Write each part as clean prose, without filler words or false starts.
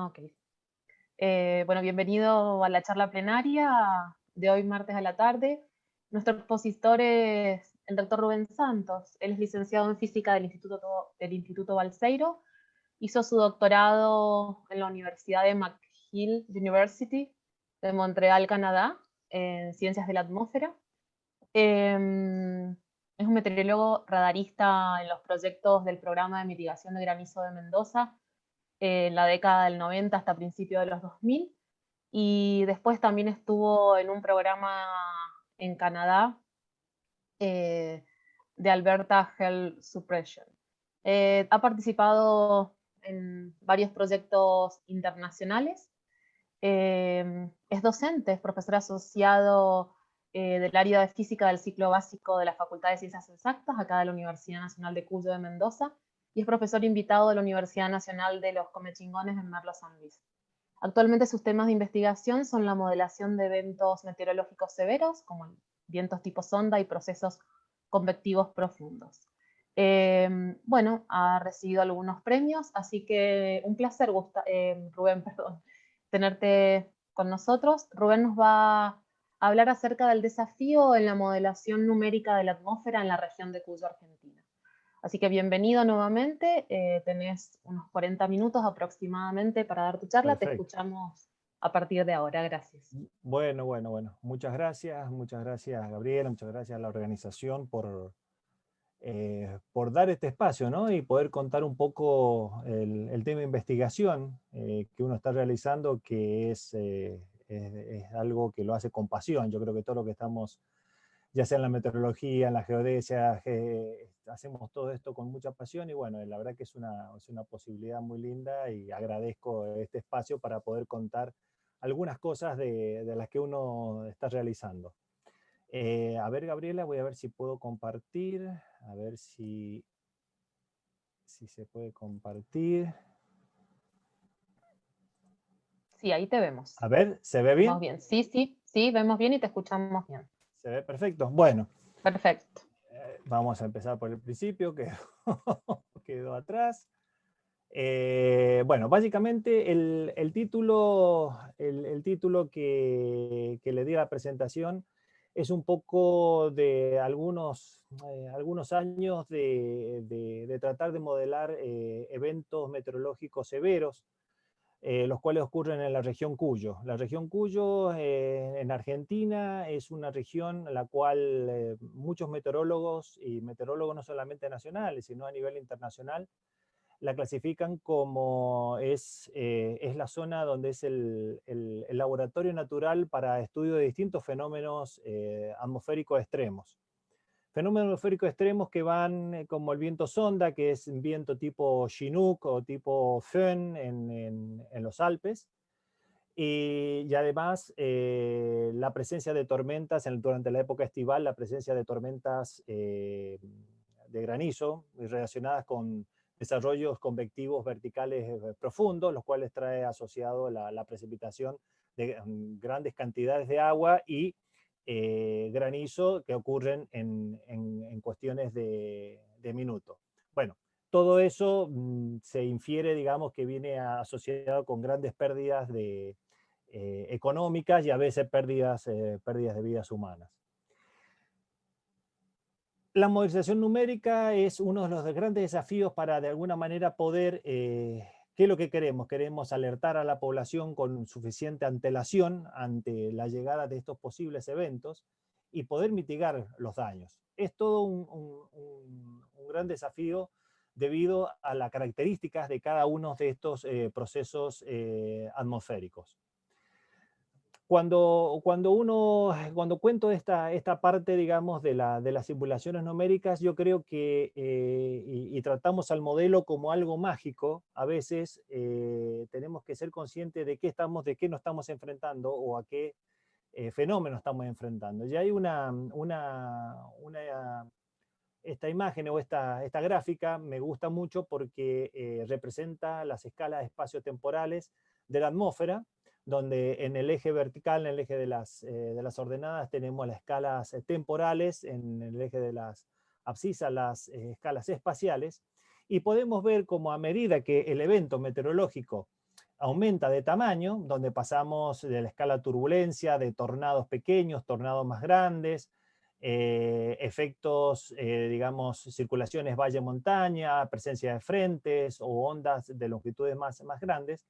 Ok. Bueno, bienvenido a la charla plenaria de hoy martes a la tarde. Nuestro expositor es el doctor Rubén Santos. Él es licenciado en física del Instituto Balseiro. Hizo su doctorado en la Universidad de McGill University de Montreal, Canadá, en ciencias de la atmósfera. Es un meteorólogo radarista en los proyectos del programa de mitigación de granizo de Mendoza en la década del 90 hasta principios de los 2000, y después también estuvo en un programa en Canadá eh, de Alberta Health Suppression. Ha participado en varios proyectos internacionales. Es docente, es profesor asociado del área de física del ciclo básico de la Facultad de Ciencias Exactas, acá de la Universidad Nacional de Cuyo de Mendoza, y es profesor invitado de la Universidad Nacional de los Comechingones en Merlo San Luis. Actualmente sus temas de investigación son la modelación de eventos meteorológicos severos, como vientos tipo sonda y procesos convectivos profundos. Bueno, ha recibido algunos premios, así que un placer, Rubén, perdón, tenerte con nosotros. Rubén nos va a hablar acerca del desafío en la modelación numérica de la atmósfera en la región de Cuyo, Argentina. Así que bienvenido nuevamente, tenés unos 40 minutos aproximadamente para dar tu charla, te Perfecto. escuchamos a partir de ahora, gracias. Bueno. Muchas gracias Gabriela, muchas gracias a la organización por dar este espacio, ¿no? Y poder contar un poco el tema de investigación que uno está realizando, que es algo que lo hace con pasión. Yo creo que todo lo que estamos, ya sea en la meteorología, en la geodesia, hacemos todo esto con mucha pasión y bueno, la verdad que es una posibilidad muy linda y agradezco este espacio para poder contar algunas cosas de las que uno está realizando. A ver, Gabriela, voy a ver si puedo compartir, a ver si se puede compartir. Sí, ahí te vemos. A ver, ¿se ve Vemos bien? bien. Sí, vemos bien y te escuchamos bien. ¿Se ve perfecto? Bueno, Perfecto. vamos a empezar por el principio, que quedó atrás. Bueno, básicamente el título, el título que le di a la presentación es un poco de algunos años de tratar de modelar eventos meteorológicos severos, los cuales ocurren en la región Cuyo. La región Cuyo en Argentina es una región en la cual muchos meteorólogos, y meteorólogos no solamente nacionales, sino a nivel internacional, la clasifican como es la zona donde es el laboratorio natural para estudio de distintos fenómenos atmosféricos extremos. Fenómenos atmosféricos extremos que van como el viento sonda, que es un viento tipo Chinook o tipo Föhn en los Alpes, y además la presencia de tormentas durante la época estival, la presencia de tormentas de granizo relacionadas con desarrollos convectivos verticales profundos, los cuales trae asociado la precipitación de grandes cantidades de agua y granizo que ocurren en cuestiones de minutos. Bueno, todo eso se infiere, digamos, que viene asociado con grandes pérdidas económicas y a veces pérdidas de vidas humanas. La modelización numérica es uno de los grandes desafíos para de alguna manera poder, ¿qué es lo que queremos? Queremos alertar a la población con suficiente antelación ante la llegada de estos posibles eventos y poder mitigar los daños. Es todo un gran desafío debido a las características de cada uno de estos procesos atmosféricos. Cuando cuento esta parte, digamos, de las simulaciones numéricas, yo creo que, y tratamos al modelo como algo mágico, a veces tenemos que ser conscientes de qué nos estamos enfrentando o a qué fenómeno estamos enfrentando. Y hay esta imagen o esta gráfica me gusta mucho porque representa las escalas espaciotemporales de la atmósfera, donde en el eje vertical, en el eje de las ordenadas, tenemos las escalas temporales, en el eje de las abscisas, las escalas espaciales, y podemos ver como a medida que el evento meteorológico aumenta de tamaño, donde pasamos de la escala turbulencia, de tornados pequeños, tornados más grandes, efectos, digamos, circulaciones valle-montaña, presencia de frentes o ondas de longitudes más grandes,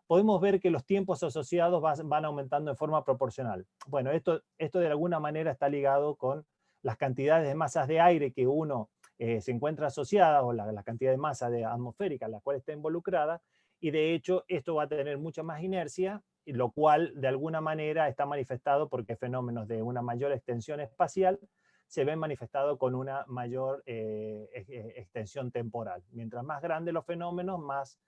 podemos ver que los tiempos asociados van aumentando de forma proporcional. Bueno, esto de alguna manera está ligado con las cantidades de masas de aire que uno se encuentra asociada, o la cantidad de masa atmosférica en la cual está involucrada, y de hecho esto va a tener mucha más inercia, lo cual de alguna manera está manifestado porque fenómenos de una mayor extensión espacial se ven manifestados con una mayor extensión temporal. Mientras más grandes los fenómenos, más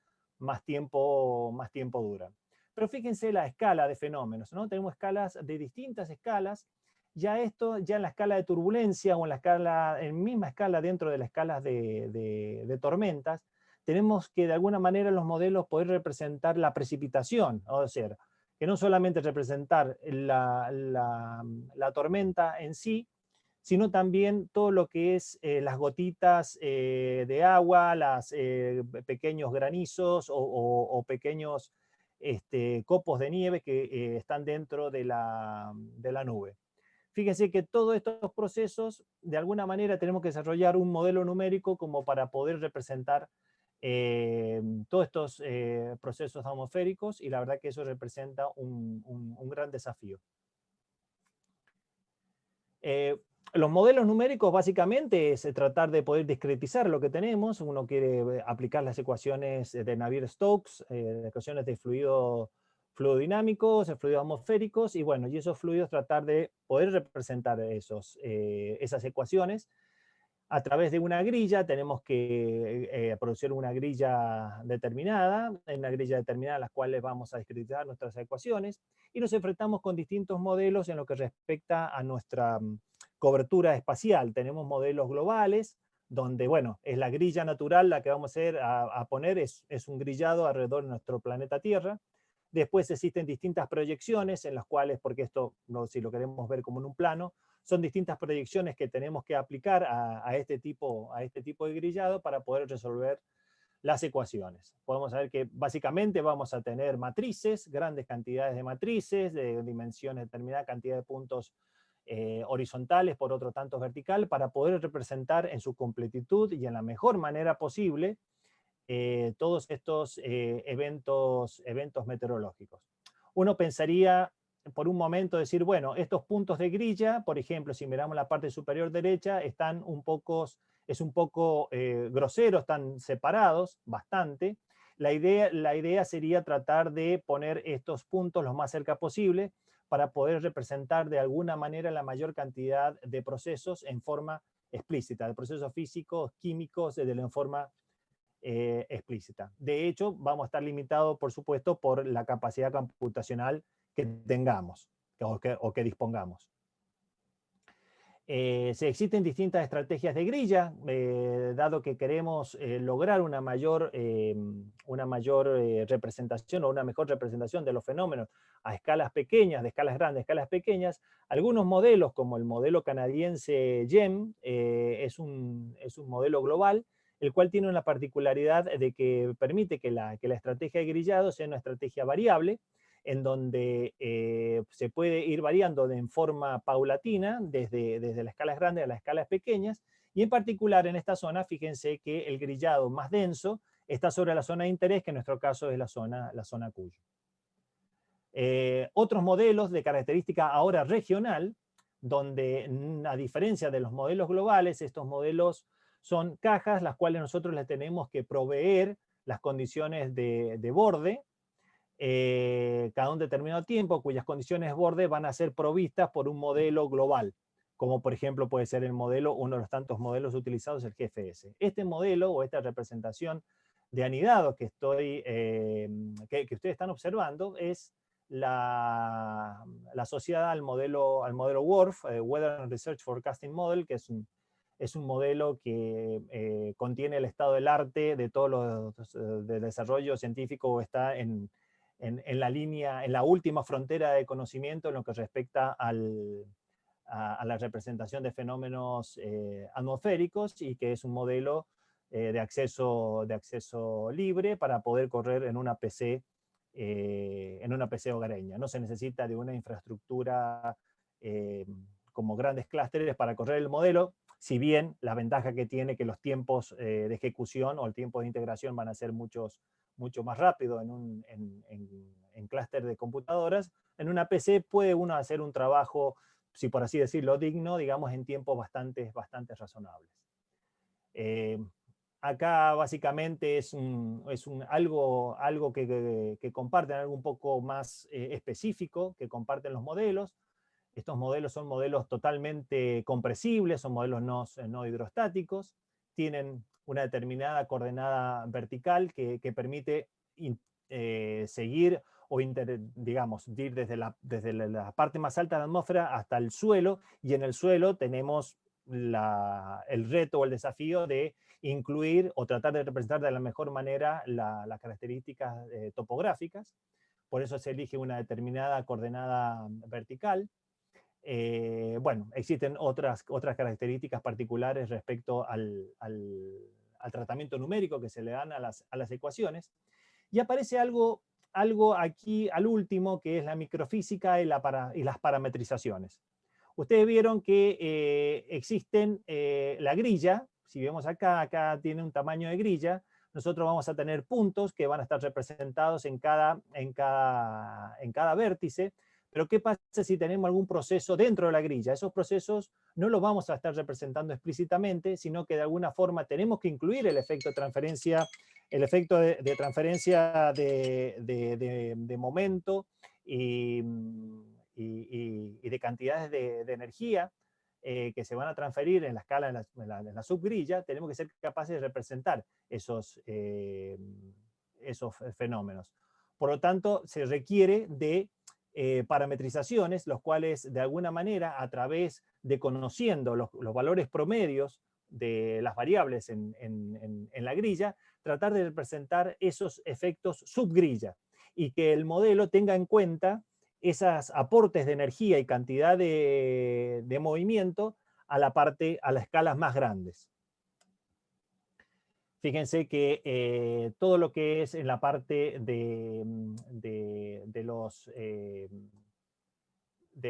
tiempo duran. Pero fíjense la escala de fenómenos, ¿no? Tenemos escalas de distintas escalas. Ya esto, ya en la escala de turbulencia o en misma escala dentro de las escalas de tormentas, tenemos que de alguna manera en los modelos poder representar la precipitación, o sea, que no solamente representar la tormenta en sí, sino también todo lo que es las gotitas de agua, los pequeños granizos o pequeños copos de nieve que están dentro de la nube. Fíjense que todos estos procesos, de alguna manera, tenemos que desarrollar un modelo numérico como para poder representar todos estos procesos atmosféricos, y la verdad que eso representa un gran desafío. Los modelos numéricos básicamente es tratar de poder discretizar lo que tenemos. Uno quiere aplicar las ecuaciones de Navier-Stokes, ecuaciones de fluidodinámicos, fluidos atmosféricos, y bueno, y esos fluidos tratar de poder representar esas ecuaciones. A través de una grilla tenemos que producir una grilla determinada, en una grilla determinada en las cuales vamos a discretizar nuestras ecuaciones, y nos enfrentamos con distintos modelos en lo que respecta a nuestra cobertura espacial. Tenemos modelos globales, donde, bueno, es la grilla natural la que vamos a poner, es un grillado alrededor de nuestro planeta Tierra. Después existen distintas proyecciones en las cuales, porque esto, si lo queremos ver como en un plano, son distintas proyecciones que tenemos que aplicar a este tipo de grillado para poder resolver las ecuaciones. Podemos saber que básicamente vamos a tener matrices, grandes cantidades de matrices, de dimensiones determinada, cantidad de puntos horizontales, por otro tanto vertical, para poder representar en su completitud y en la mejor manera posible todos estos eventos meteorológicos. Uno pensaría por un momento decir, bueno, estos puntos de grilla, por ejemplo, si miramos la parte superior derecha, es un poco grosero, están separados bastante. La idea sería tratar de poner estos puntos lo más cerca posible para poder representar de alguna manera la mayor cantidad de procesos en forma explícita, de procesos físicos, químicos, en forma explícita. De hecho, vamos a estar limitados, por supuesto, por la capacidad computacional que tengamos o que dispongamos. Existen distintas estrategias de grilla, dado que queremos lograr una mayor representación o una mejor representación de los fenómenos a escalas pequeñas, de escalas grandes, escalas pequeñas. Algunos modelos, como el modelo canadiense GEM, es un modelo global, el cual tiene una particularidad de que permite que la estrategia de grillado sea una estrategia variable, en donde se puede ir variando en forma paulatina desde las escalas grandes a las escalas pequeñas, y en particular en esta zona, fíjense que el grillado más denso está sobre la zona de interés, que en nuestro caso es la zona Cuyo. Otros modelos de característica ahora regional, donde a diferencia de los modelos globales, estos modelos son cajas las cuales nosotros les tenemos que proveer las condiciones de borde cada un determinado tiempo, cuyas condiciones de borde van a ser provistas por un modelo global, como por ejemplo puede ser uno de los tantos modelos utilizados, el GFS. Este modelo o esta representación de anidado que ustedes están observando es la asociada al modelo WRF, Weather and Research Forecasting Model, que es un modelo que contiene el estado del arte de todos los de desarrollo científico, está en la última frontera de conocimiento en lo que respecta a la representación de fenómenos atmosféricos, y que es un modelo de acceso libre para poder correr en una PC en una PC hogareña. No se necesita de una infraestructura como grandes clústeres para correr el modelo, si bien la ventaja que tiene que los tiempos de ejecución o el tiempo de integración van a ser mucho más rápido en clúster de computadoras. En una PC puede uno hacer un trabajo, si por así decirlo, digno, digamos, en tiempos bastante razonables. Acá básicamente es algo que comparten, algo un poco más específico que comparten los modelos. Estos modelos son modelos totalmente compresibles, son modelos no hidrostáticos, tienen una determinada coordenada vertical que permite seguir o digamos, ir desde la parte más alta de la atmósfera hasta el suelo, y en el suelo tenemos el reto o el desafío de incluir o tratar de representar de la mejor manera las características topográficas. Por eso se elige una determinada coordenada vertical. Bueno, existen otras características particulares respecto al tratamiento numérico que se le dan a las ecuaciones. Y aparece algo aquí al último, que es la microfísica y las parametrizaciones. Ustedes vieron que existen la grilla. Si vemos acá tiene un tamaño de grilla. Nosotros vamos a tener puntos que van a estar representados en cada vértice. Pero ¿qué pasa si tenemos algún proceso dentro de la grilla? Esos procesos no los vamos a estar representando explícitamente, sino que de alguna forma tenemos que incluir el efecto de transferencia, de momento y de cantidades de energía que se van a transferir en la escala, en la subgrilla. Tenemos que ser capaces de representar esos fenómenos. Por lo tanto, se requiere de parametrizaciones, los cuales de alguna manera, a través de conociendo los valores promedios de las variables en la grilla, tratar de representar esos efectos subgrilla, y que el modelo tenga en cuenta esos aportes de energía y cantidad de movimiento a las escalas más grandes. Fíjense que todo lo que es en la parte de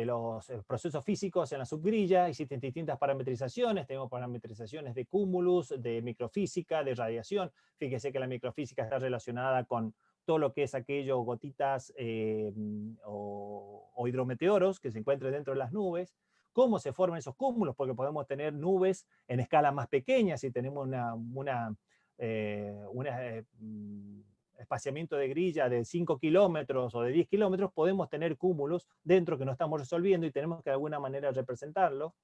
los procesos físicos en la subgrilla, existen distintas parametrizaciones. Tenemos parametrizaciones de cúmulus, de microfísica, de radiación. Fíjense que la microfísica está relacionada con todo lo que es aquello, gotitas o hidrometeoros que se encuentran dentro de las nubes. ¿Cómo se forman esos cúmulos? Porque podemos tener nubes en escalas más pequeñas. Si tenemos espaciamiento de grilla de 5 kilómetros o de 10 kilómetros, podemos tener cúmulos dentro que no estamos resolviendo y tenemos que de alguna manera representarlo.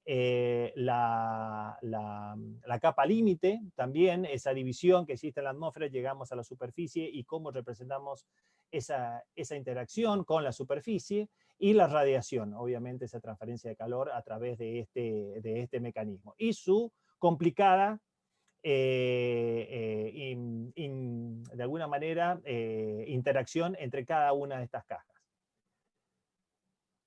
La capa límite, también esa división que existe en la atmósfera, llegamos a la superficie y cómo representamos esa interacción con la superficie, y la radiación, obviamente esa transferencia de calor a través de este mecanismo, y su complicada de alguna manera interacción entre cada una de estas cajas.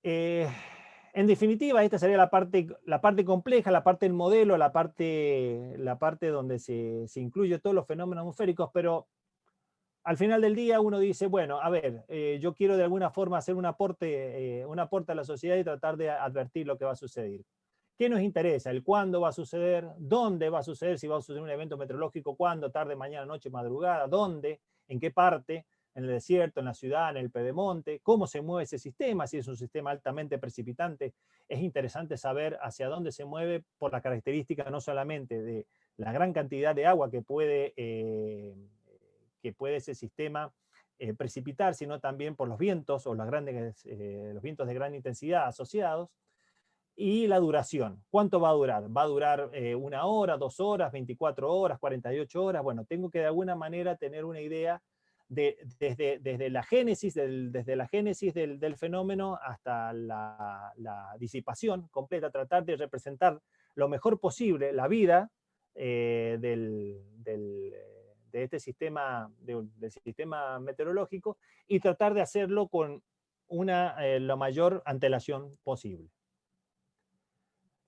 En definitiva, esta sería la parte compleja, la parte del modelo, la parte donde se incluye todos los fenómenos atmosféricos, pero al final del día uno dice, bueno, a ver, yo quiero de alguna forma hacer un aporte a la sociedad y tratar de advertir lo que va a suceder. ¿Qué nos interesa? El cuándo va a suceder, dónde va a suceder, si va a suceder un evento meteorológico, cuándo, tarde, mañana, noche, madrugada, dónde, en qué parte, en el desierto, en la ciudad, en el pedemonte, cómo se mueve ese sistema. Si es un sistema altamente precipitante, es interesante saber hacia dónde se mueve por la característica no solamente de la gran cantidad de agua que puede ese sistema precipitar, sino también por los vientos o los vientos de gran intensidad asociados. Y la duración, ¿cuánto va a durar? ¿Va a durar 1 hora, 2 horas, 24 horas, 48 horas? Bueno, tengo que de alguna manera tener una idea desde la génesis del fenómeno hasta la disipación completa, tratar de representar lo mejor posible la vida de este sistema, del sistema meteorológico, y tratar de hacerlo con la mayor antelación posible.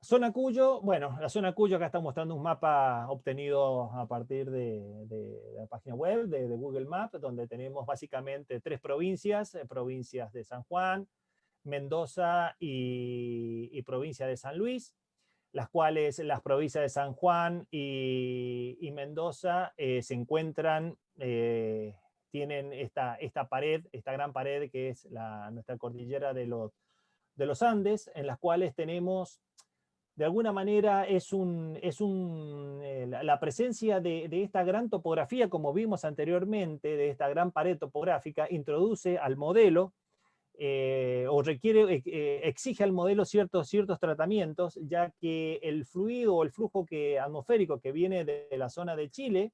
Zona Cuyo, bueno, la zona Cuyo acá está mostrando un mapa obtenido a partir de la página web de Google Maps, donde tenemos básicamente 3 provincias, provincias de San Juan, Mendoza y provincia de San Luis, las cuales las provincias de San Juan y Mendoza se encuentran, tienen esta pared, esta gran pared que es nuestra cordillera de los Andes, en las cuales tenemos, de alguna manera, la presencia de esta gran topografía, como vimos anteriormente, de esta gran pared topográfica, introduce al modelo o exige al modelo ciertos tratamientos, ya que el fluido o el flujo atmosférico que viene de la zona de Chile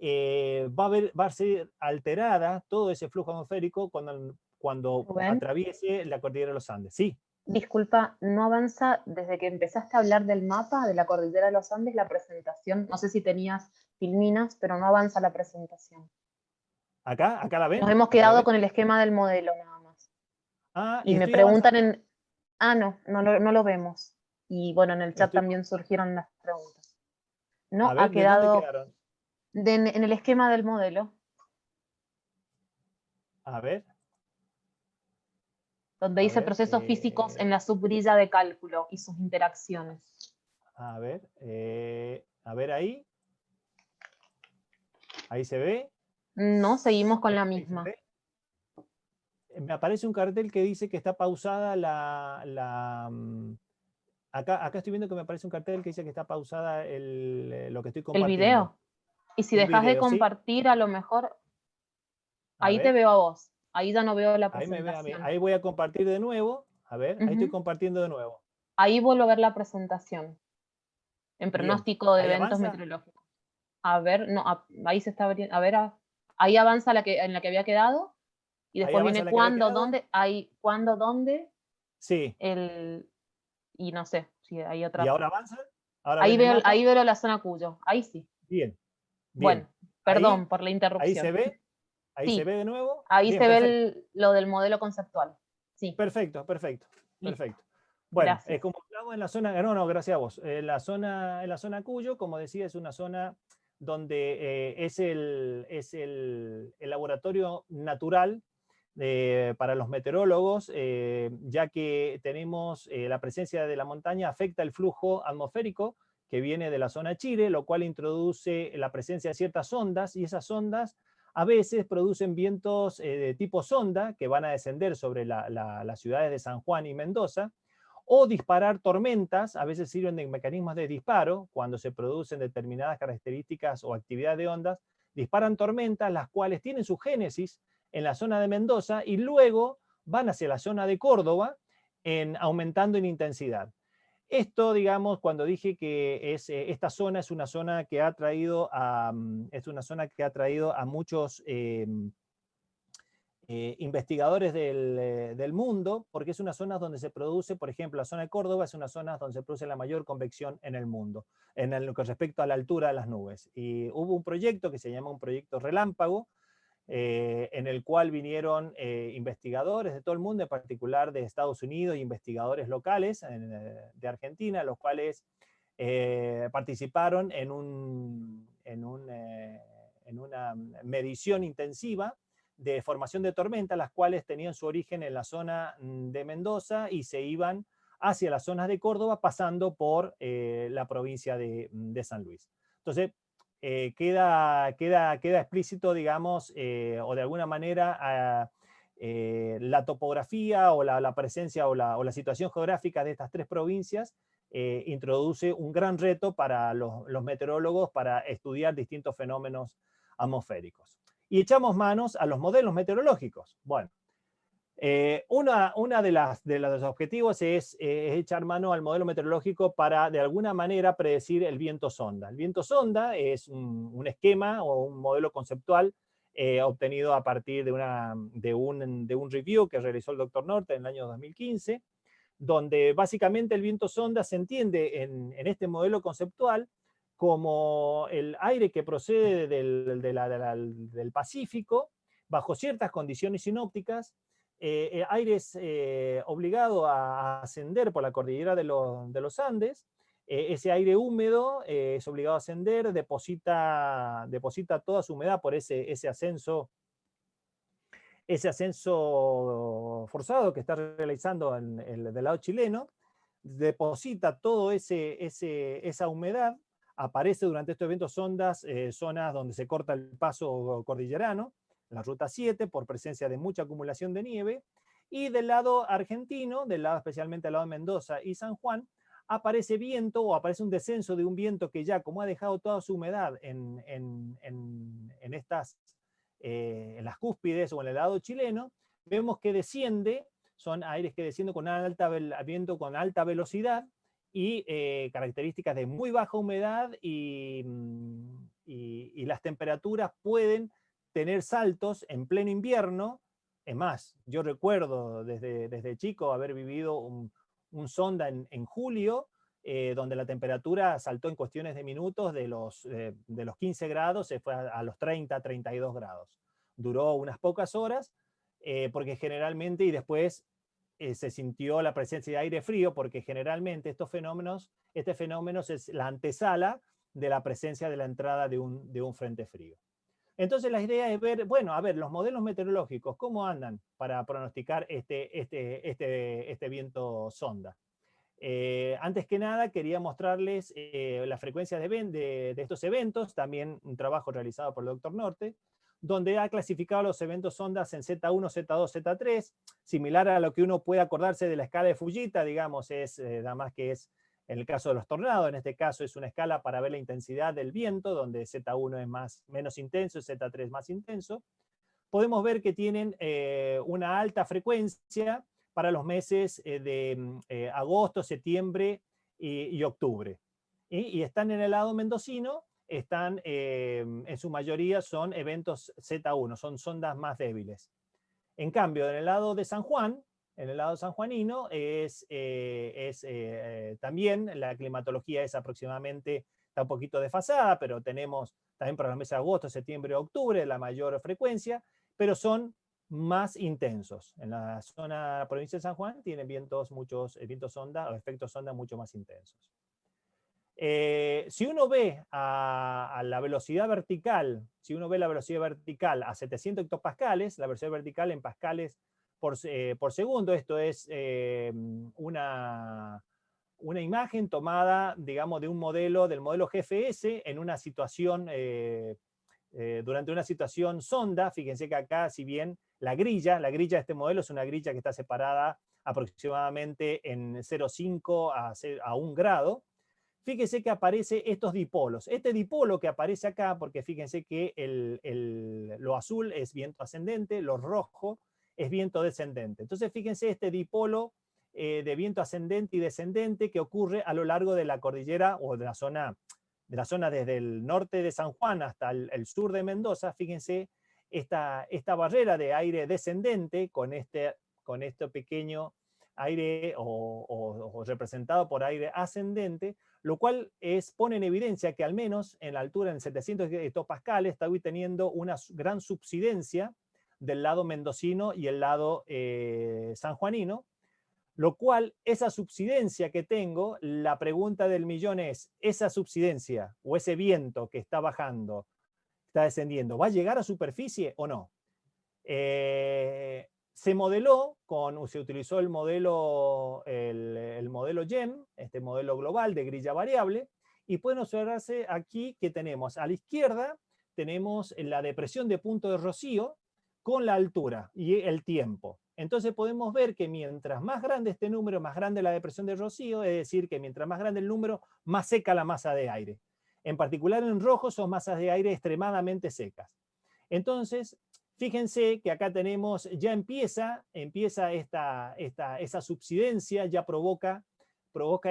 va a ser alterada todo ese flujo atmosférico cuando Rubén, atraviese la cordillera de los Andes. Sí, disculpa, no avanza desde que empezaste a hablar del mapa de la cordillera de los Andes la presentación. No sé si tenías filminas, pero no avanza la presentación. acá la Nos ven, hemos acá la quedado ven. con el esquema del modelo nada más. Ah, y Y me estoy preguntan avanzando. en... Ah, no lo vemos. Y bueno, en el chat Estoy, también surgieron las preguntas. No a ha ver, ¿de dónde quedado quedaron? en el esquema del modelo, A ver, donde a dice ver, procesos físicos en la subgrilla de cálculo y sus interacciones. a ver ahí. Ahí se ve. No, seguimos con la Ahí se misma. ve. Me aparece un cartel que dice que está pausada acá estoy viendo que me aparece un cartel que dice que está pausada lo que estoy El compartiendo. video. Y si Un dejas de video, ¿sí? compartir, a lo mejor A ahí te ver, veo a vos. Ahí ya no veo la ahí me ve a mí. presentación. Ahí voy a compartir de nuevo. A ver, ahí estoy Ujú. compartiendo de nuevo. Ahí vuelvo a ver la presentación en Bien. pronóstico de ¿Ahí eventos avanza? meteorológicos. A ver, no, ahí se está abriendo. A ver, ahí avanza en la que había quedado. Y ¿Ahí después avanza viene la que había cuándo, quedado? dónde, ahí, cuándo, dónde, Sí. y no sé, si hay ¿Y otra. ahora avanza? ¿Ahora ven el Ahí mapa? veo la zona Cuyo. Ahí sí. Bien, Bueno, bien. perdón Ahí, por la ahí se interrupción. ve. Ahí se Sí, ve de nuevo. ahí Bien, se ve perfecto. lo del modelo conceptual. Sí, Perfecto, perfecto, listo. perfecto. Bueno, Gracias. como estamos en la zona, no, gracias a vos. En la zona Cuyo, como decía, es una zona donde es el laboratorio natural para los meteorólogos, ya que tenemos la presencia de la montaña afecta el flujo atmosférico que viene de la zona Chile, lo cual introduce la presencia de ciertas ondas, y esas ondas a veces producen vientos de tipo sonda que van a descender sobre las ciudades de San Juan y Mendoza, o disparar tormentas, a veces sirven de mecanismos de disparo, cuando se producen determinadas características o actividad de ondas, disparan tormentas, las cuales tienen su génesis en la zona de Mendoza y luego van hacia la zona de Córdoba, aumentando en intensidad. Esto, digamos, cuando dije que esta zona es una zona que ha traído a muchos investigadores del mundo, porque es una zona donde se produce, por ejemplo, la zona de Córdoba es una zona donde se produce la mayor convección en el mundo, con respecto a la altura de las nubes. Y hubo un proyecto que se llama un proyecto Relámpago, en el cual vinieron investigadores de todo el mundo, en particular de Estados Unidos, y investigadores locales de Argentina, los cuales participaron en una medición intensiva de formación de tormentas, las cuales tenían su origen en la zona de Mendoza y se iban hacia las zonas de Córdoba, pasando por la provincia de San Luis. Entonces, queda explícito, digamos, o de alguna manera, la topografía o la presencia o la situación geográfica de estas 3 provincias introduce un gran reto para los meteorólogos para estudiar distintos fenómenos atmosféricos. Y echamos manos a los modelos meteorológicos. Bueno, una de los objetivos es echar mano al modelo meteorológico para, de alguna manera, predecir el viento sonda. El viento sonda es un esquema o un modelo conceptual obtenido a partir de un review que realizó el doctor Norte en el año 2015, donde básicamente el viento sonda se entiende en este modelo conceptual como el aire que procede del Pacífico bajo ciertas condiciones sinópticas, Aire es obligado a ascender por la cordillera de los Andes. Ese aire húmedo es obligado a ascender, deposita toda su humedad por ese ascenso forzado que está realizando del lado chileno, deposita toda esa humedad, aparece durante estos eventos zonas donde se corta el paso cordillerano, la ruta 7, por presencia de mucha acumulación de nieve, y del lado argentino, especialmente del lado de Mendoza y San Juan, aparece viento o aparece un descenso de un viento que ya, como ha dejado toda su humedad en las cúspides o en el lado chileno, vemos que desciende, son aires que descienden con viento con alta velocidad y características de muy baja humedad y las temperaturas pueden tener saltos en pleno invierno. Es más, yo recuerdo desde chico haber vivido un sonda en julio, donde la temperatura saltó en cuestiones de minutos de los 15 grados, se fue a los 30, 32 grados. Duró unas pocas horas, porque generalmente, y después se sintió la presencia de aire frío, porque generalmente este fenómeno es la antesala de la presencia de la entrada de un frente frío. Entonces la idea es ver, bueno, a ver, los modelos meteorológicos, ¿cómo andan para pronosticar este viento sonda? Antes que nada, quería mostrarles la frecuencia de estos eventos, también un trabajo realizado por el Dr. Norte, donde ha clasificado los eventos sondas en Z1, Z2, Z3, similar a lo que uno puede acordarse de la escala de Fujita, digamos, nada más que es en el caso de los tornados. En este caso es una escala para ver la intensidad del viento, donde Z1 es menos intenso y Z3 más intenso. Podemos ver que tienen una alta frecuencia para los meses de agosto, septiembre y octubre. Y están en el lado mendocino, están en su mayoría son eventos Z1, son sondas más débiles. En cambio, en el lado de San Juan, en el lado sanjuanino, también la climatología es aproximadamente, está un poquito desfasada, pero tenemos también para los meses de agosto, septiembre y octubre la mayor frecuencia, pero son más intensos. En la zona provincia de San Juan tienen vientos sonda o efectos sonda mucho más intensos. Si uno ve a la velocidad vertical, a 700 hectopascales, la velocidad vertical en pascales por segundo, esto es una imagen tomada, digamos, del modelo GFS en una situación, durante una situación sonda. Fíjense que acá, si bien la grilla de este modelo es una grilla que está separada aproximadamente en 0,5 a 1 grado, fíjense que aparece estos dipolos. Este dipolo que aparece acá, porque fíjense que lo azul es viento ascendente, lo rojo es viento descendente. Entonces fíjense este dipolo de viento ascendente y descendente que ocurre a lo largo de la cordillera o de la zona desde el norte de San Juan hasta el sur de Mendoza. Fíjense esta barrera de aire descendente con este pequeño aire o representado por aire ascendente, lo cual pone en evidencia que al menos en la altura, en 700 hectopascales, está hoy teniendo una gran subsidencia del lado mendocino y el lado sanjuanino, lo cual esa subsidencia que tengo, la pregunta del millón es, esa subsidencia o ese viento que está bajando, está descendiendo, ¿va a llegar a superficie o no? Se utilizó el modelo GEM, este modelo global de grilla variable, y pueden observarse aquí que tenemos a la izquierda, tenemos la depresión de punto de rocío con la altura y el tiempo. Entonces podemos ver que mientras más grande este número, más grande la depresión de rocío, es decir, que mientras más grande el número, más seca la masa de aire. En particular en rojo son masas de aire extremadamente secas. Entonces, fíjense que acá tenemos, ya empieza esa subsidencia, ya provoca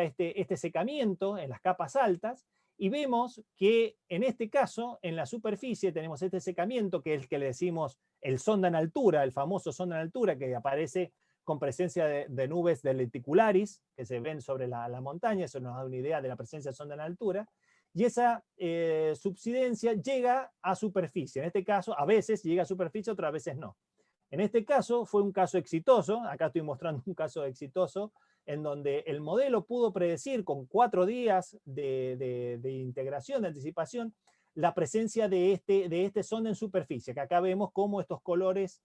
este secamiento en las capas altas, y vemos que en este caso, en la superficie, tenemos este secamiento, que es el que le decimos el sonda en altura, el famoso sonda en altura, que aparece con presencia de nubes de lenticularis, que se ven sobre la montaña. Eso nos da una idea de la presencia de sonda en altura. Y esa subsidencia llega a superficie. En este caso, a veces llega a superficie, otras veces no. En este caso fue un caso exitoso, acá estoy mostrando un caso exitoso, en donde el modelo pudo predecir con 4 días de integración, de anticipación, la presencia de este sonda en superficie, que acá vemos cómo estos colores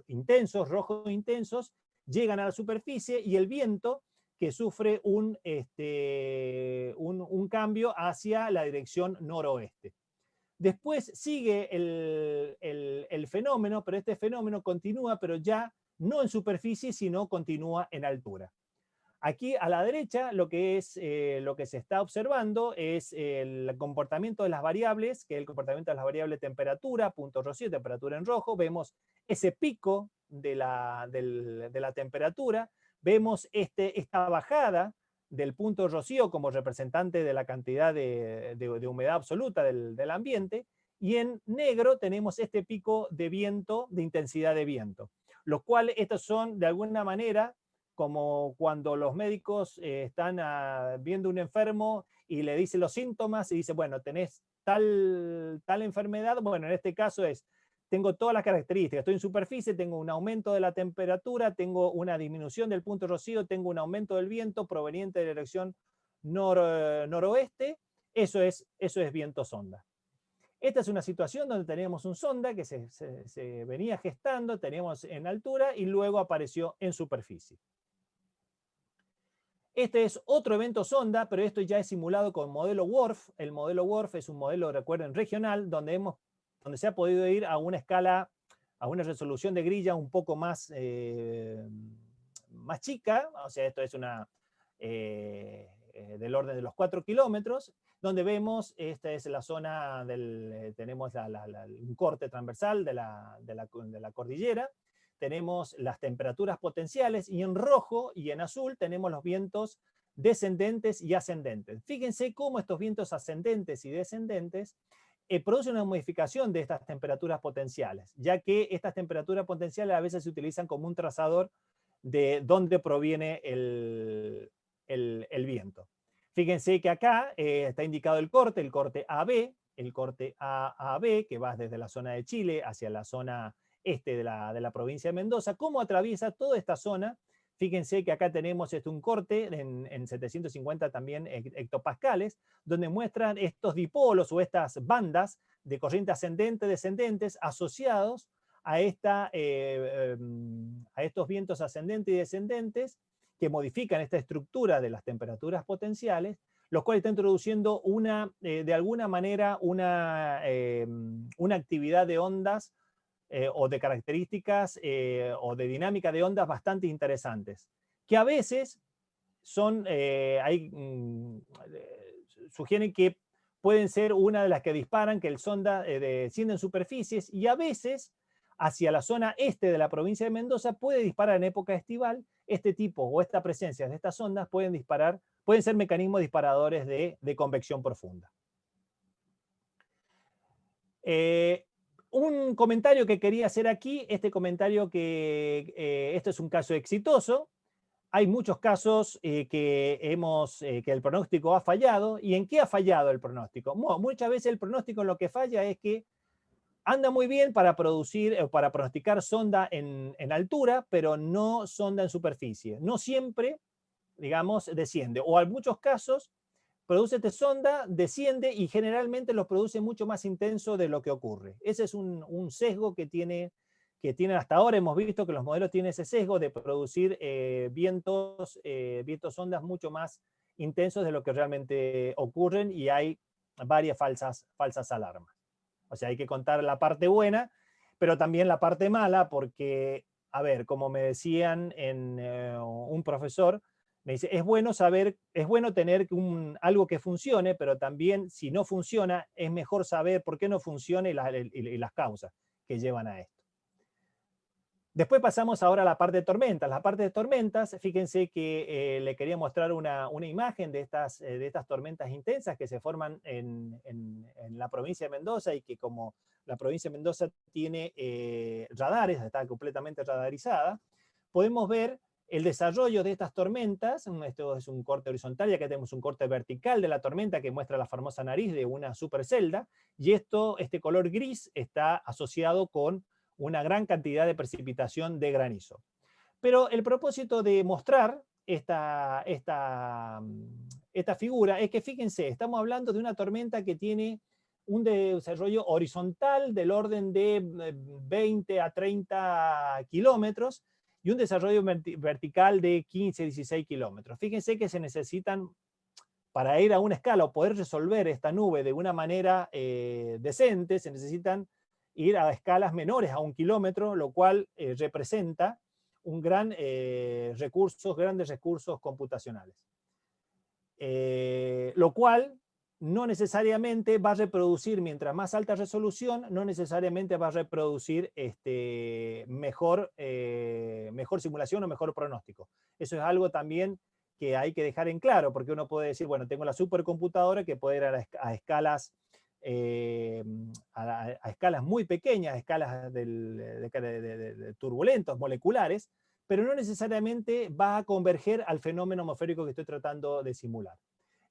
intensos, rojos intensos, llegan a la superficie y el viento que sufre un cambio hacia la dirección noroeste. Después sigue el fenómeno, pero este fenómeno continúa, pero ya no en superficie, sino continúa en altura. Aquí a la derecha lo que se está observando es el comportamiento de las variables, que es el comportamiento de las variables temperatura, punto rocío, temperatura en rojo. Vemos ese pico de la temperatura, vemos esta bajada del punto rocío como representante de la cantidad de humedad absoluta del ambiente, y en negro tenemos este pico de viento, de intensidad de viento, los cuales estos son de alguna manera como cuando los médicos están viendo un enfermo y le dicen los síntomas y dice, bueno, tenés tal enfermedad. Bueno, en este caso tengo todas las características, estoy en superficie, tengo un aumento de la temperatura, tengo una disminución del punto rocío, tengo un aumento del viento proveniente de la dirección noroeste. Eso es viento sonda. Esta es una situación donde teníamos un sonda que se venía gestando, teníamos en altura y luego apareció en superficie. Este es otro evento sonda, pero esto ya es simulado con modelo WRF. El modelo WRF es un modelo, recuerden, regional, donde se ha podido ir a una escala, a una resolución de grilla un poco más chica. O sea, esto es del orden de los 4 kilómetros, donde vemos, esta es la zona tenemos un corte transversal de la cordillera. Tenemos las temperaturas potenciales y en rojo y en azul tenemos los vientos descendentes y ascendentes. Fíjense cómo estos vientos ascendentes y descendentes producen una modificación de estas temperaturas potenciales, ya que estas temperaturas potenciales a veces se utilizan como un trazador de dónde proviene el viento. Fíjense que acá está indicado el corte AB, el corte AAB, que va desde la zona de Chile hacia la zona este de la provincia de Mendoza, cómo atraviesa toda esta zona. Fíjense que acá tenemos un corte en 750 también hectopascales, donde muestran estos dipolos o estas bandas de corriente ascendente, descendentes, asociados a estos vientos ascendentes y descendentes que modifican esta estructura de las temperaturas potenciales, los cuales están introduciendo de alguna manera una actividad de ondas o de características o de dinámica de ondas bastante interesantes, que a veces sugieren que pueden ser una de las que disparan, que el sonda desciende en superficies, y a veces hacia la zona este de la provincia de Mendoza puede disparar en época estival. Este tipo o esta presencia de estas ondas pueden ser mecanismos disparadores de convección profunda. Un comentario que quería hacer aquí, comentario que esto es un caso exitoso. Hay muchos casos que el pronóstico ha fallado. ¿Y en qué ha fallado el pronóstico? Muchas veces el pronóstico en lo que falla es que anda muy bien para pronosticar sonda en altura, pero no sonda en superficie. No siempre, digamos, desciende. O en muchos casos produce sonda, desciende y generalmente los produce mucho más intenso de lo que ocurre. Ese es un sesgo que tienen hasta ahora. Hemos visto que los modelos tienen ese sesgo de producir vientos ondas mucho más intensos de lo que realmente ocurren, y hay varias falsas alarmas. O sea, hay que contar la parte buena, pero también la parte mala, porque, a ver, como me decían un profesor, me dice, es bueno tener algo que funcione, pero también si no funciona, es mejor saber por qué no funciona y las causas que llevan a esto. Después pasamos ahora a la parte de tormentas. La parte de tormentas, fíjense que le quería mostrar una imagen de estas tormentas intensas que se forman en la provincia de Mendoza, y que como la provincia de Mendoza tiene radares, está completamente radarizada, podemos ver el desarrollo de estas tormentas. Esto es un corte horizontal, ya que tenemos un corte vertical de la tormenta que muestra la famosa nariz de una supercelda, y este color gris está asociado con una gran cantidad de precipitación de granizo. Pero el propósito de mostrar esta figura es que, fíjense, estamos hablando de una tormenta que tiene un desarrollo horizontal del orden de 20 a 30 kilómetros y un desarrollo vertical de 15 a 16 kilómetros. Fíjense que se necesitan, para ir a una escala o poder resolver esta nube de una manera decente, se necesitan ir a escalas menores a 1 kilómetro, lo cual representa un grandes recursos computacionales. Lo cual no necesariamente va a reproducir, mientras más alta resolución, no necesariamente va a reproducir mejor simulación o mejor pronóstico. Eso es algo también que hay que dejar en claro, porque uno puede decir, bueno, tengo la supercomputadora que puede ir a escalas a escalas muy pequeñas, a escalas de turbulentos moleculares, pero no necesariamente va a converger al fenómeno atmosférico que estoy tratando de simular.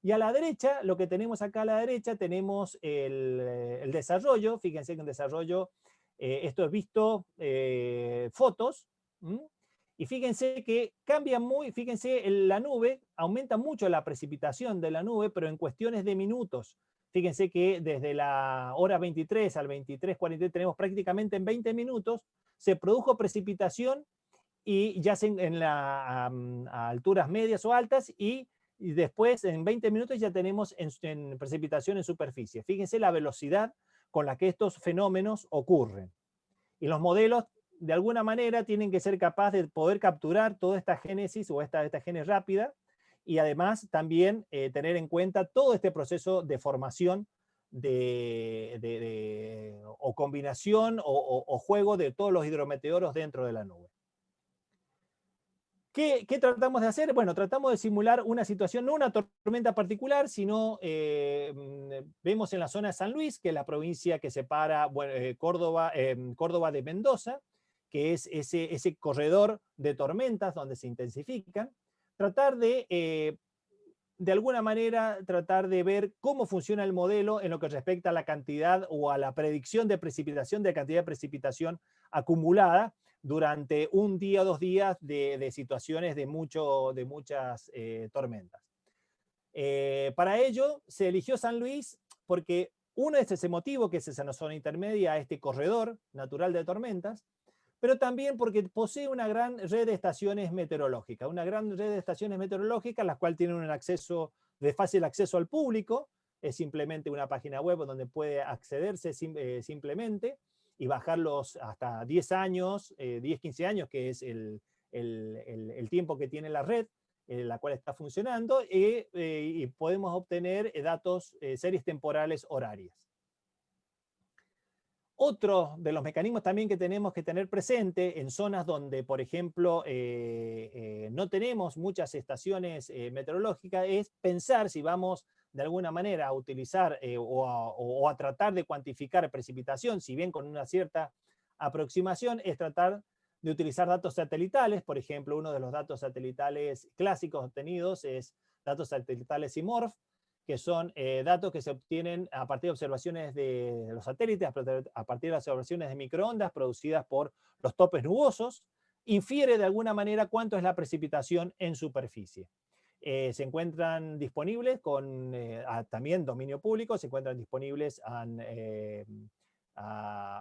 Y a la derecha, lo que tenemos acá a la derecha, tenemos el desarrollo. Fíjense que en desarrollo, esto es visto fotos, y fíjense que cambia muy, fíjense, la nube, aumenta mucho la precipitación de la nube, pero en cuestiones de minutos. Fíjense que desde la hora 23 al 23:43 tenemos prácticamente en 20 minutos, se produjo precipitación y ya a alturas medias o altas, y después en 20 minutos ya tenemos en precipitación en superficie. Fíjense la velocidad con la que estos fenómenos ocurren. Y los modelos, de alguna manera, tienen que ser capaces de poder capturar toda esta génesis o esta génesis rápida, y además también tener en cuenta todo este proceso de formación o combinación o juego de todos los hidrometeoros dentro de la nube. ¿Qué tratamos de hacer? Bueno, tratamos de simular una situación, no una tormenta particular, sino vemos en la zona de San Luis, que es la provincia que separa Córdoba de Mendoza, que es ese corredor de tormentas donde se intensifican. Tratar de alguna manera, tratar de ver cómo funciona el modelo en lo que respecta a la cantidad o a la predicción de precipitación, de cantidad de precipitación acumulada durante un día o 2 días de situaciones de muchas tormentas. Para ello se eligió San Luis porque uno es ese motivo, que es esa zona intermedia, este corredor natural de tormentas, pero también porque posee una gran red de estaciones meteorológicas, las cuales tienen un acceso de fácil acceso al público. Es simplemente una página web donde puede accederse simplemente y bajarlos hasta 10 años, 10, 15 años, que es el tiempo que tiene la red, la cual está funcionando, y podemos obtener datos, series temporales horarias. Otro de los mecanismos también que tenemos que tener presente en zonas donde, por ejemplo, no tenemos muchas estaciones meteorológicas, es pensar si vamos de alguna manera a utilizar o a tratar de cuantificar precipitación, si bien con una cierta aproximación, es tratar de utilizar datos satelitales. Por ejemplo, uno de los datos satelitales clásicos obtenidos es datos satelitales SIMORPH, que son datos que se obtienen a partir de observaciones de los satélites, a partir de las observaciones de microondas producidas por los topes nubosos. Infiere de alguna manera cuánto es la precipitación en superficie. Se encuentran disponibles con también dominio público, se encuentran disponibles a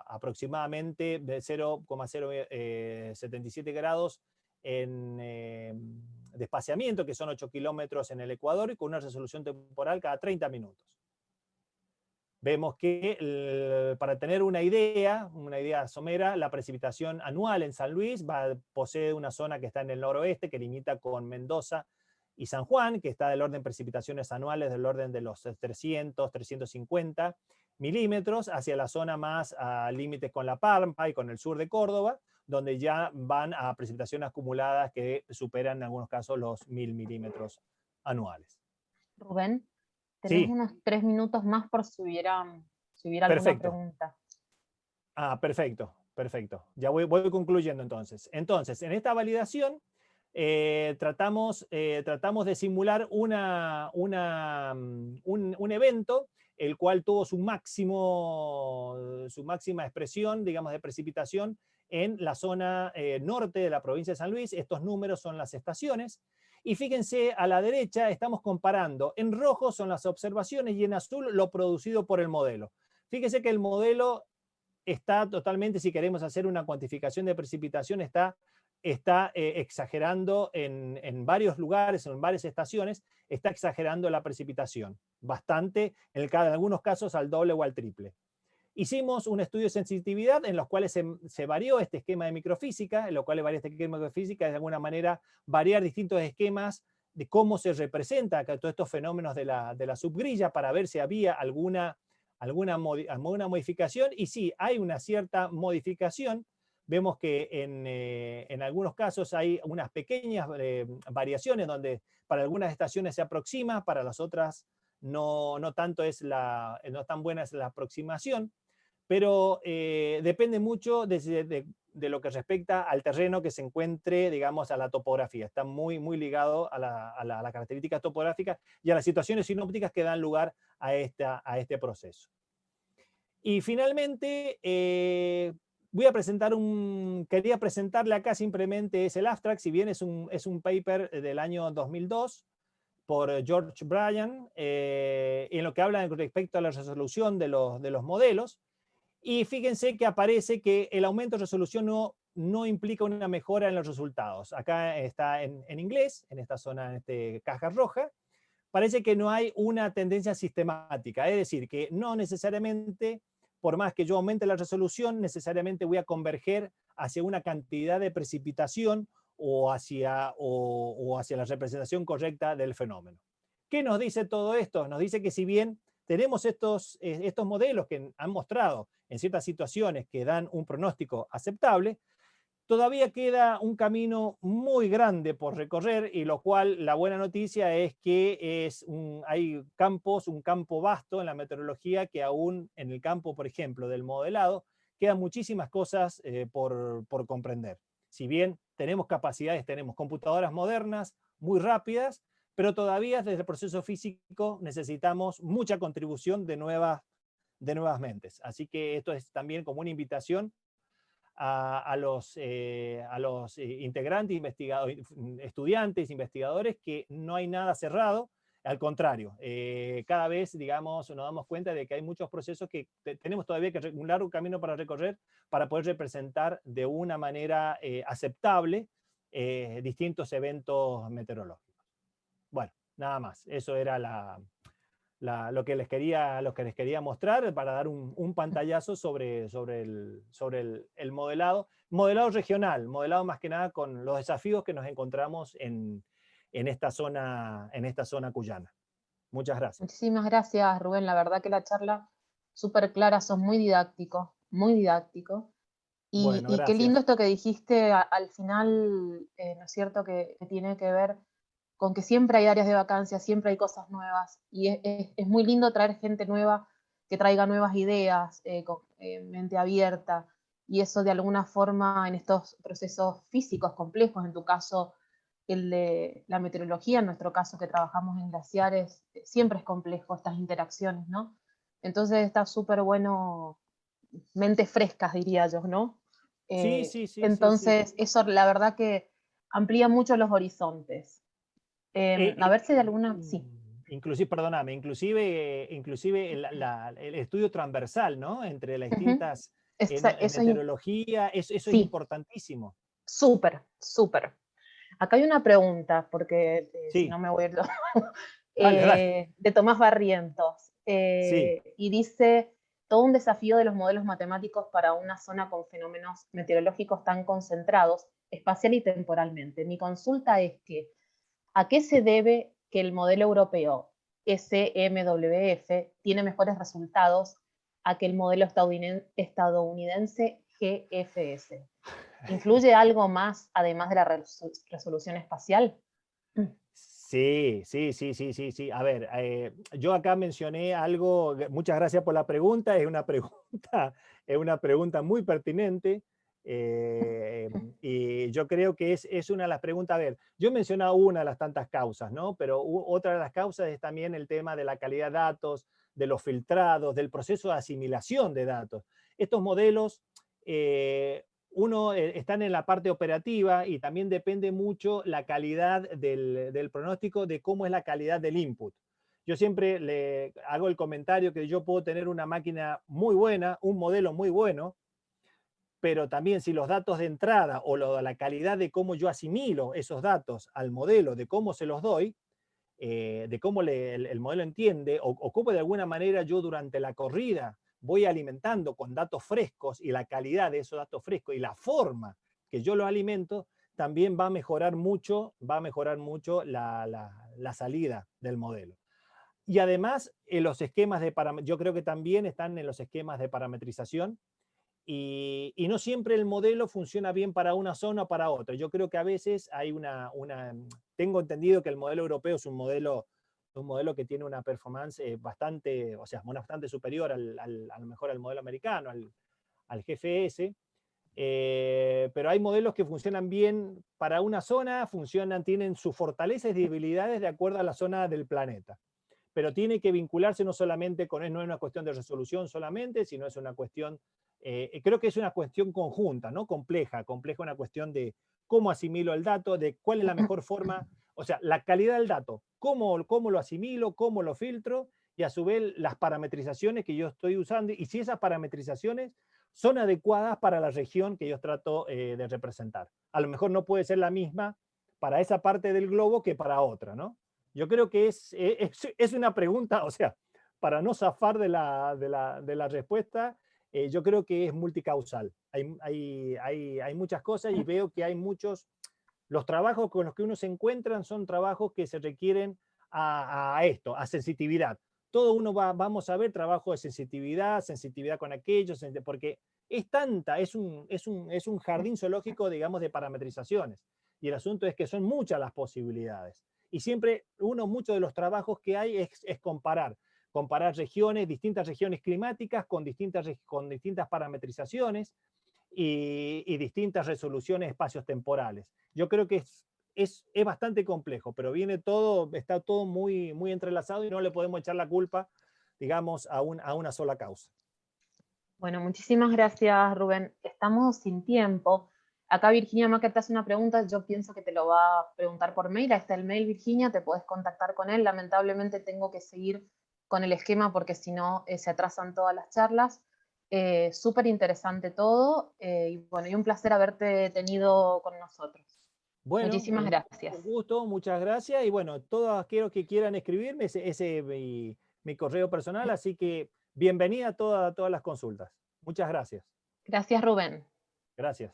aproximadamente de 0,077 grados de espaciamiento, que son 8 kilómetros en el Ecuador, y con una resolución temporal cada 30 minutos. Vemos que, para tener una idea somera, la precipitación anual en San Luis posee una zona que está en el noroeste, que limita con Mendoza y San Juan, que está del orden de precipitaciones anuales del orden de los 300, 350 milímetros, hacia la zona más a límites con La Pampa y con el sur de Córdoba, donde ya van a precipitaciones acumuladas que superan en algunos casos los 1000 milímetros anuales. Rubén, tenés unos 3 minutos más por si hubiera alguna pregunta. Perfecto. Ya voy concluyendo entonces. Entonces, en esta validación tratamos de simular un evento el cual tuvo su máxima expresión, digamos, de precipitación en la zona norte de la provincia de San Luis. Estos números son las estaciones. Y fíjense, a la derecha estamos comparando. En rojo son las observaciones y en azul lo producido por el modelo. Fíjense que el modelo está totalmente, si queremos hacer una cuantificación de precipitación, está exagerando en varios lugares, en varias estaciones, está exagerando la precipitación. Bastante, en algunos casos al doble o al triple. Hicimos un estudio de sensitividad en los cuales se varió este esquema de microfísica, en lo cual varió este esquema de microfísica, de alguna manera variar distintos esquemas de cómo se representa todos estos fenómenos de la subgrilla para ver si había alguna modificación. Y sí, hay una cierta modificación. Vemos que en algunos casos hay unas pequeñas variaciones donde para algunas estaciones se aproxima, para las otras no tan buena es la aproximación, pero depende mucho de lo que respecta al terreno que se encuentre, digamos, a la topografía. Está muy, muy ligado a la característica topográfica y a las situaciones sinópticas que dan lugar a este proceso. Y finalmente, quería presentarle acá simplemente es el abstract, si bien es un paper del año 2002, por George Bryan, en lo que habla respecto a la resolución de los modelos. Y fíjense que aparece que el aumento de resolución no implica una mejora en los resultados. Acá está en inglés, en esta zona, en caja roja. Parece que no hay una tendencia sistemática, es decir, que no necesariamente, por más que yo aumente la resolución, necesariamente voy a converger hacia una cantidad de precipitación o hacia la representación correcta del fenómeno. ¿Qué nos dice todo esto? Nos dice que si bien tenemos estos modelos que han mostrado en ciertas situaciones que dan un pronóstico aceptable, todavía queda un camino muy grande por recorrer, y lo cual la buena noticia es que hay un campo vasto en la meteorología, que aún en el campo, por ejemplo, del modelado, quedan muchísimas cosas por comprender. Si bien tenemos capacidades, tenemos computadoras modernas, muy rápidas, pero todavía desde el proceso físico necesitamos mucha contribución de nuevas mentes. Así que esto es también como una invitación a los integrantes, estudiantes, investigadores, que no hay nada cerrado. Al contrario, cada vez, digamos, nos damos cuenta de que hay muchos procesos que tenemos todavía un largo camino para recorrer para poder representar de una manera aceptable distintos eventos meteorológicos. Bueno, nada más. Eso era lo que les quería mostrar, para dar un pantallazo sobre el modelado regional, modelado más que nada con los desafíos que nos encontramos en esta zona cuyana. Muchas gracias. Muchísimas gracias, Rubén. La verdad que la charla súper clara, sos muy didáctico, muy didáctico. Bueno, y qué lindo gracias. esto que dijiste al final, ¿no es cierto?, que tiene que ver con que siempre hay áreas de vacancia, siempre hay cosas nuevas, y es muy lindo traer gente nueva que traiga nuevas ideas, con mente abierta, y eso de alguna forma en estos procesos físicos complejos, en tu caso el de la meteorología, en nuestro caso que trabajamos en glaciares, siempre es complejo estas interacciones, ¿no? Entonces está súper bueno, mentes frescas, diría yo, ¿no? Sí. Entonces, eso la verdad que amplía mucho los horizontes. A ver si de alguna... Sí. Inclusive, perdóname, inclusive el estudio transversal, ¿no?, entre las distintas Eso meteorología, eso es sí, importantísimo. súper, súper. Acá hay una pregunta, porque si Sí, no me voy a ir... dale. de Tomás Barrientos. Sí. Y dice, todo un desafío de los modelos matemáticos para una zona con fenómenos meteorológicos tan concentrados, espacial y temporalmente. Mi consulta es que, ¿a qué se debe que el modelo europeo SMWF tiene mejores resultados a que el modelo estadounidense GFS? ¿Influye algo más además de la resolución espacial? Sí. A ver, yo acá mencioné algo, muchas gracias por la pregunta, es una pregunta muy pertinente, y yo creo que es una de las preguntas. A ver, yo he mencionado una de las tantas causas, ¿no? Pero otra de las causas es también el tema de la calidad de datos, de los filtrados, del proceso de asimilación de datos. Estos modelos, están en la parte operativa y también depende mucho la calidad del pronóstico, de cómo es la calidad del input. Yo siempre le hago el comentario que yo puedo tener una máquina muy buena, un modelo muy bueno, pero también si los datos de entrada o la calidad de cómo yo asimilo esos datos al modelo, de cómo se los doy, de cómo el modelo entiende o cómo de alguna manera yo durante la corrida voy alimentando con datos frescos y la calidad de esos datos frescos y la forma que yo los alimento, también va a mejorar mucho la salida del modelo. Y además, los esquemas yo creo que también están en los esquemas de parametrización, y no siempre el modelo funciona bien para una zona o para otra. Yo creo que a veces hay tengo entendido que el modelo europeo es un modelo que tiene una performance bastante, o sea, bastante superior a lo mejor al modelo americano, al GFS, pero hay modelos que funcionan bien para una zona, tienen sus fortalezas y debilidades de acuerdo a la zona del planeta. Pero tiene que vincularse no solamente no es una cuestión de resolución solamente, sino es una cuestión, creo que es una cuestión conjunta, ¿no? Compleja, una cuestión de cómo asimilo el dato, de cuál es la mejor forma, o sea, la calidad del dato, cómo lo asimilo, cómo lo filtro, y a su vez las parametrizaciones que yo estoy usando, y si esas parametrizaciones son adecuadas para la región que yo trato de representar. A lo mejor no puede ser la misma para esa parte del globo que para otra, ¿no? Yo creo que es una pregunta, o sea, para no zafar de la respuesta, yo creo que es multicausal. Hay muchas cosas y veo que hay los trabajos con los que uno se encuentra son trabajos que se requieren a sensitividad. Todo vamos a ver trabajo de sensitividad con aquello, porque es un jardín zoológico, digamos, de parametrizaciones. Y el asunto es que son muchas las posibilidades. Y siempre muchos de los trabajos que hay es comparar regiones, distintas regiones climáticas con distintas parametrizaciones y distintas resoluciones espacios temporales. Yo creo que es bastante complejo, pero está todo muy, muy entrelazado y no le podemos echar la culpa, digamos, a una sola causa. Bueno, muchísimas gracias, Rubén. Estamos sin tiempo. Acá Virginia Macker te hace una pregunta, yo pienso que te lo va a preguntar por mail. Ahí está el mail, Virginia, te podés contactar con él. Lamentablemente tengo que seguir con el esquema porque si no se atrasan todas las charlas. Súper interesante todo y bueno, y un placer haberte tenido con nosotros. Bueno, Muchísimas gracias. un gusto, muchas gracias. Y bueno, todos aquellos que quieran escribirme, ese es mi correo personal, así que bienvenida a todas las consultas. Muchas gracias. Gracias, Rubén. Gracias.